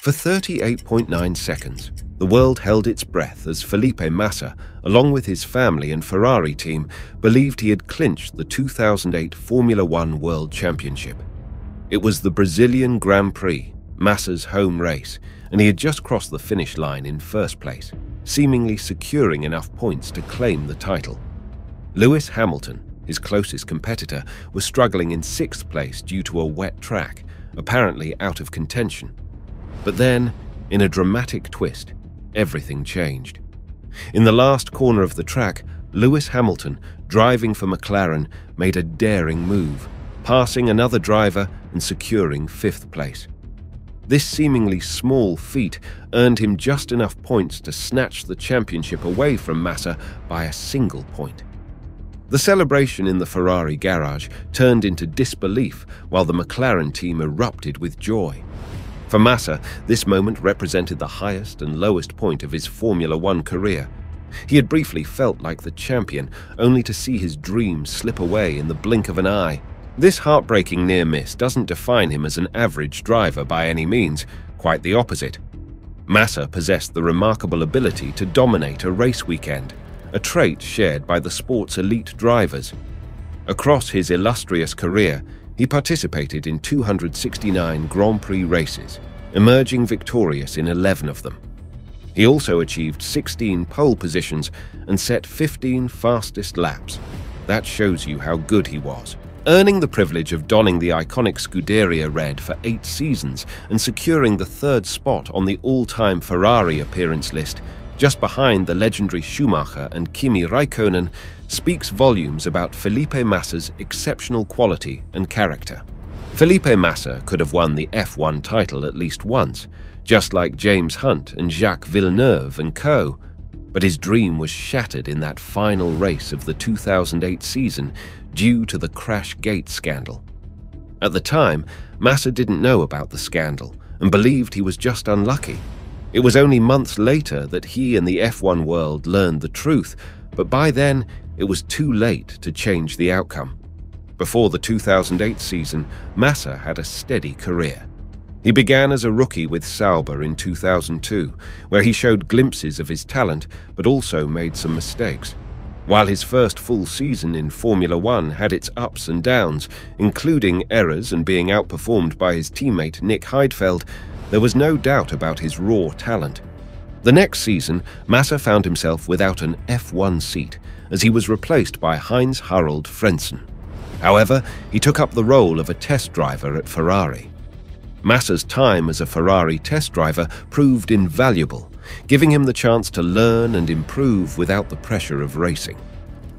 For 38.9 seconds, the world held its breath as Felipe Massa, along with his family and Ferrari team, believed he had clinched the 2008 Formula One World Championship. It was the Brazilian Grand Prix, Massa's home race, and he had just crossed the finish line in first place, seemingly securing enough points to claim the title. Lewis Hamilton, his closest competitor, was struggling in sixth place due to a wet track, apparently out of contention. But then, in a dramatic twist, everything changed. In the last corner of the track, Lewis Hamilton, driving for McLaren, made a daring move, passing another driver and securing fifth place. This seemingly small feat earned him just enough points to snatch the championship away from Massa by a single point. The celebration in the Ferrari garage turned into disbelief while the McLaren team erupted with joy. For Massa, this moment represented the highest and lowest point of his Formula One career. He had briefly felt like the champion, only to see his dreams slip away in the blink of an eye. This heartbreaking near miss doesn't define him as an average driver by any means, quite the opposite. Massa possessed the remarkable ability to dominate a race weekend, a trait shared by the sport's elite drivers. Across his illustrious career, he participated in 269 Grand Prix races, emerging victorious in 11 of them. He also achieved 16 pole positions and set 15 fastest laps. That shows you how good he was. Earning the privilege of donning the iconic Scuderia red for 8 seasons and securing the third spot on the all-time Ferrari appearance list, just behind the legendary Schumacher and Kimi Raikkonen, speaks volumes about Felipe Massa's exceptional quality and character. Felipe Massa could have won the F1 title at least once, just like James Hunt and Jacques Villeneuve and co. But his dream was shattered in that final race of the 2008 season due to the Crash Gate scandal. At the time, Massa didn't know about the scandal and believed he was just unlucky. It was only months later that he and the F1 world learned the truth, but by then it was too late to change the outcome. Before the 2008 season, Massa had a steady career. He began as a rookie with Sauber in 2002, where he showed glimpses of his talent but also made some mistakes. While his first full season in Formula One had its ups and downs, including errors and being outperformed by his teammate Nick Heidfeld, there was no doubt about his raw talent. The next season, Massa found himself without an F1 seat, as he was replaced by Heinz-Harald Frentzen. However, he took up the role of a test driver at Ferrari. Massa's time as a Ferrari test driver proved invaluable, giving him the chance to learn and improve without the pressure of racing.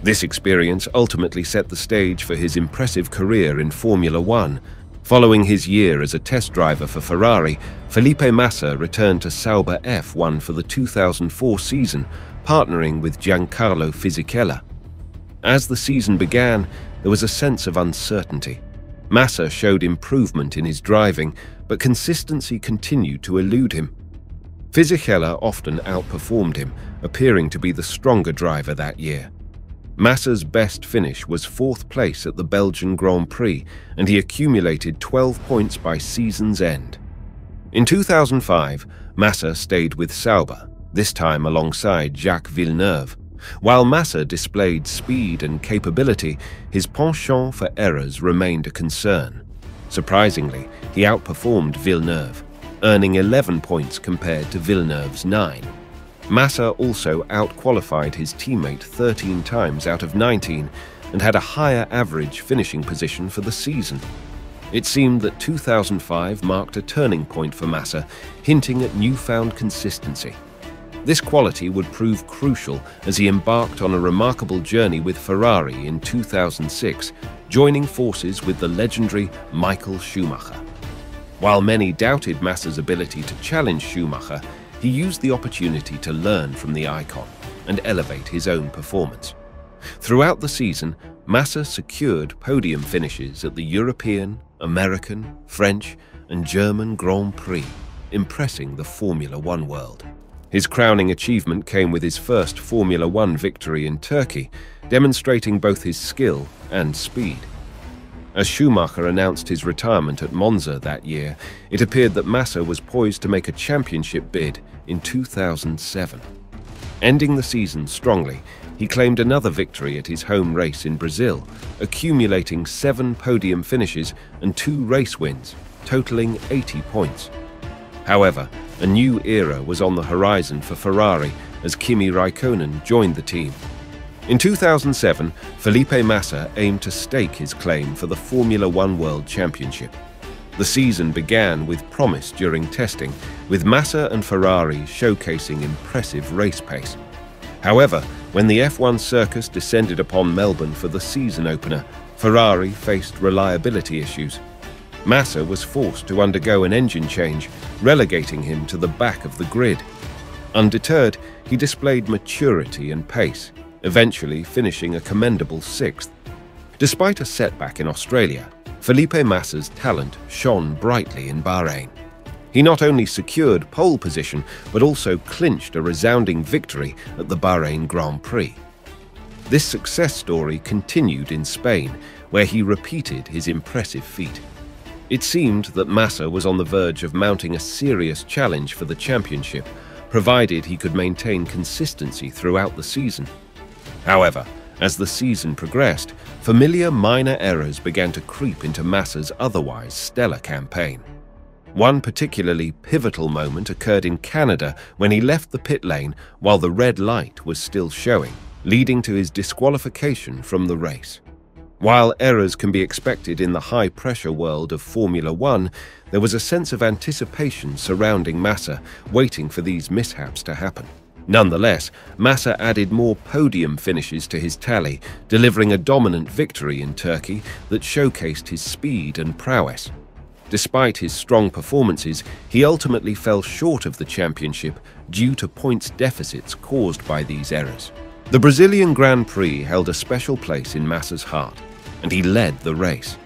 This experience ultimately set the stage for his impressive career in Formula One. Following his year as a test driver for Ferrari, Felipe Massa returned to Sauber F1 for the 2004 season, partnering with Giancarlo Fisichella. As the season began, there was a sense of uncertainty. Massa showed improvement in his driving, but consistency continued to elude him. Fisichella often outperformed him, appearing to be the stronger driver that year. Massa's best finish was 4th place at the Belgian Grand Prix, and he accumulated 12 points by season's end. In 2005, Massa stayed with Sauber, this time alongside Jacques Villeneuve. While Massa displayed speed and capability, his penchant for errors remained a concern. Surprisingly, he outperformed Villeneuve, earning 11 points compared to Villeneuve's 9. Massa also outqualified his teammate 13 times out of 19 and had a higher average finishing position for the season. It seemed that 2005 marked a turning point for Massa, hinting at newfound consistency. This quality would prove crucial as he embarked on a remarkable journey with Ferrari in 2006, joining forces with the legendary Michael Schumacher. While many doubted Massa's ability to challenge Schumacher, he used the opportunity to learn from the icon and elevate his own performance. Throughout the season, Massa secured podium finishes at the European, American, French, and German Grand Prix, impressing the Formula One world. His crowning achievement came with his first Formula One victory in Turkey, demonstrating both his skill and speed. As Schumacher announced his retirement at Monza that year, it appeared that Massa was poised to make a championship bid in 2007. Ending the season strongly, he claimed another victory at his home race in Brazil, accumulating 7 podium finishes and 2 race wins, totaling 80 points. However, a new era was on the horizon for Ferrari as Kimi Raikkonen joined the team. In 2007, Felipe Massa aimed to stake his claim for the Formula One World Championship. The season began with promise during testing, with Massa and Ferrari showcasing impressive race pace. However, when the F1 circus descended upon Melbourne for the season opener, Ferrari faced reliability issues. Massa was forced to undergo an engine change, relegating him to the back of the grid. Undeterred, he displayed maturity and pace, eventually finishing a commendable 6th. Despite a setback in Australia, Felipe Massa's talent shone brightly in Bahrain. He not only secured pole position, but also clinched a resounding victory at the Bahrain Grand Prix. This success story continued in Spain, where he repeated his impressive feat. It seemed that Massa was on the verge of mounting a serious challenge for the championship, provided he could maintain consistency throughout the season. However, as the season progressed, familiar minor errors began to creep into Massa's otherwise stellar campaign. One particularly pivotal moment occurred in Canada when he left the pit lane while the red light was still showing, leading to his disqualification from the race. While errors can be expected in the high-pressure world of Formula One, there was a sense of anticipation surrounding Massa, waiting for these mishaps to happen. Nonetheless, Massa added more podium finishes to his tally, delivering a dominant victory in Turkey that showcased his speed and prowess. Despite his strong performances, he ultimately fell short of the championship due to points deficits caused by these errors. The Brazilian Grand Prix held a special place in Massa's heart, and he led the race.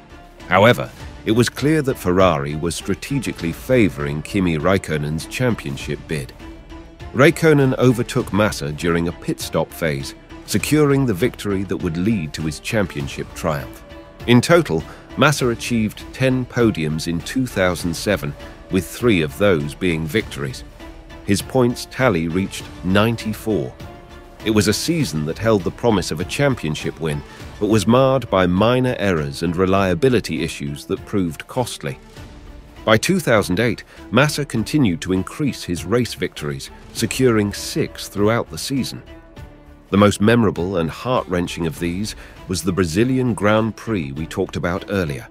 However, it was clear that Ferrari was strategically favoring Kimi Raikkonen's championship bid. Raikkonen overtook Massa during a pit stop phase, securing the victory that would lead to his championship triumph. In total, Massa achieved 10 podiums in 2007, with 3 of those being victories. His points tally reached 94. It was a season that held the promise of a championship win, but was marred by minor errors and reliability issues that proved costly. By 2008, Massa continued to increase his race victories, securing 6 throughout the season. The most memorable and heart-wrenching of these was the Brazilian Grand Prix we talked about earlier.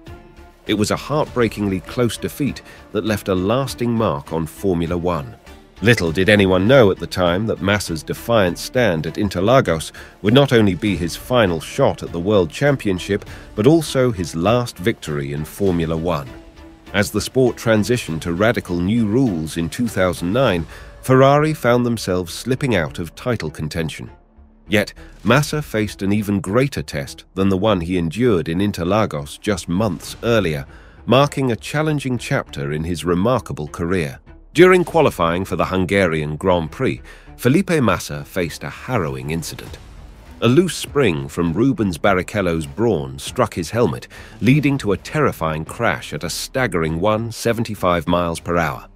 It was a heartbreakingly close defeat that left a lasting mark on Formula One. Little did anyone know at the time that Massa's defiant stand at Interlagos would not only be his final shot at the World Championship, but also his last victory in Formula One. As the sport transitioned to radical new rules in 2009, Ferrari found themselves slipping out of title contention. Yet, Massa faced an even greater test than the one he endured in Interlagos just months earlier, marking a challenging chapter in his remarkable career. During qualifying for the Hungarian Grand Prix, Felipe Massa faced a harrowing incident. A loose spring from Rubens Barrichello's brawn struck his helmet, leading to a terrifying crash at a staggering 175 miles per hour.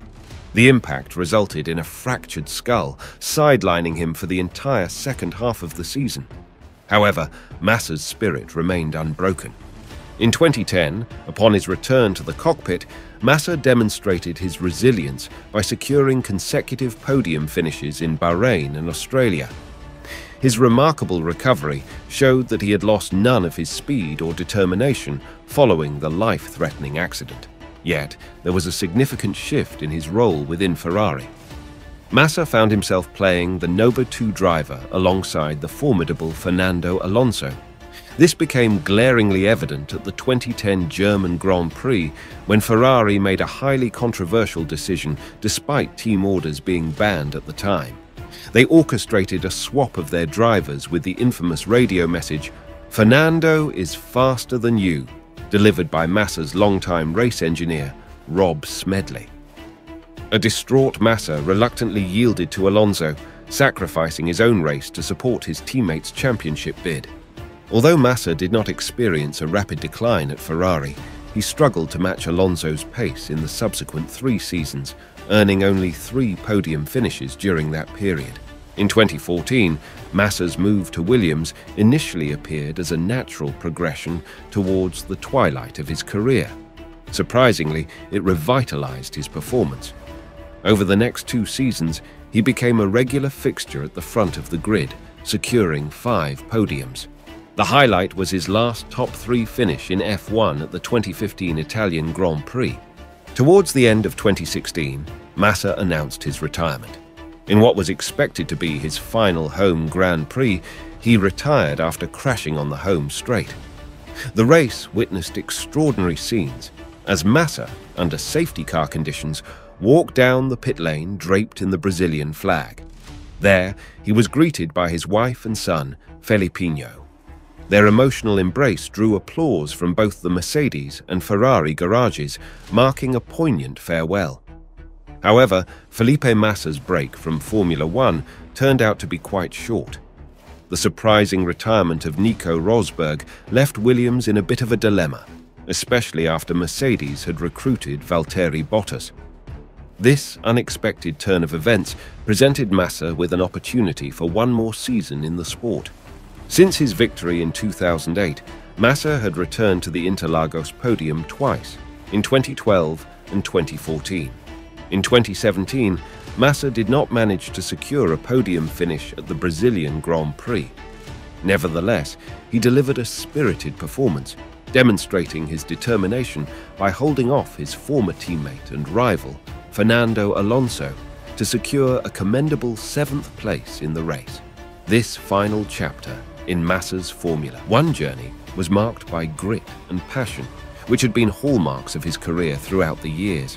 The impact resulted in a fractured skull, sidelining him for the entire second half of the season. However, Massa's spirit remained unbroken. In 2010, upon his return to the cockpit, Massa demonstrated his resilience by securing consecutive podium finishes in Bahrain and Australia. His remarkable recovery showed that he had lost none of his speed or determination following the life-threatening accident. Yet, there was a significant shift in his role within Ferrari. Massa found himself playing the number 2 driver alongside the formidable Fernando Alonso. This became glaringly evident at the 2010 German Grand Prix when Ferrari made a highly controversial decision despite team orders being banned at the time. They orchestrated a swap of their drivers with the infamous radio message, "Fernando is faster than you," delivered by Massa's longtime race engineer, Rob Smedley. A distraught Massa reluctantly yielded to Alonso, sacrificing his own race to support his teammates' championship bid. Although Massa did not experience a rapid decline at Ferrari, he struggled to match Alonso's pace in the subsequent 3 seasons, earning only 3 podium finishes during that period. In 2014, Massa's move to Williams initially appeared as a natural progression towards the twilight of his career. Surprisingly, it revitalized his performance. Over the next 2 seasons, he became a regular fixture at the front of the grid, securing 5 podiums. The highlight was his last top 3 finish in F1 at the 2015 Italian Grand Prix. Towards the end of 2016, Massa announced his retirement. In what was expected to be his final home Grand Prix, he retired after crashing on the home straight. The race witnessed extraordinary scenes as Massa, under safety car conditions, walked down the pit lane draped in the Brazilian flag. There, he was greeted by his wife and son, Felipe. Their emotional embrace drew applause from both the Mercedes and Ferrari garages, marking a poignant farewell. However, Felipe Massa's break from Formula One turned out to be quite short. The surprising retirement of Nico Rosberg left Williams in a bit of a dilemma, especially after Mercedes had recruited Valtteri Bottas. This unexpected turn of events presented Massa with an opportunity for one more season in the sport. Since his victory in 2008, Massa had returned to the Interlagos podium twice, in 2012 and 2014. In 2017, Massa did not manage to secure a podium finish at the Brazilian Grand Prix. Nevertheless, he delivered a spirited performance, demonstrating his determination by holding off his former teammate and rival, Fernando Alonso, to secure a commendable 7th place in the race. This final chapter in Massa's Formula One journey was marked by grit and passion, which had been hallmarks of his career throughout the years.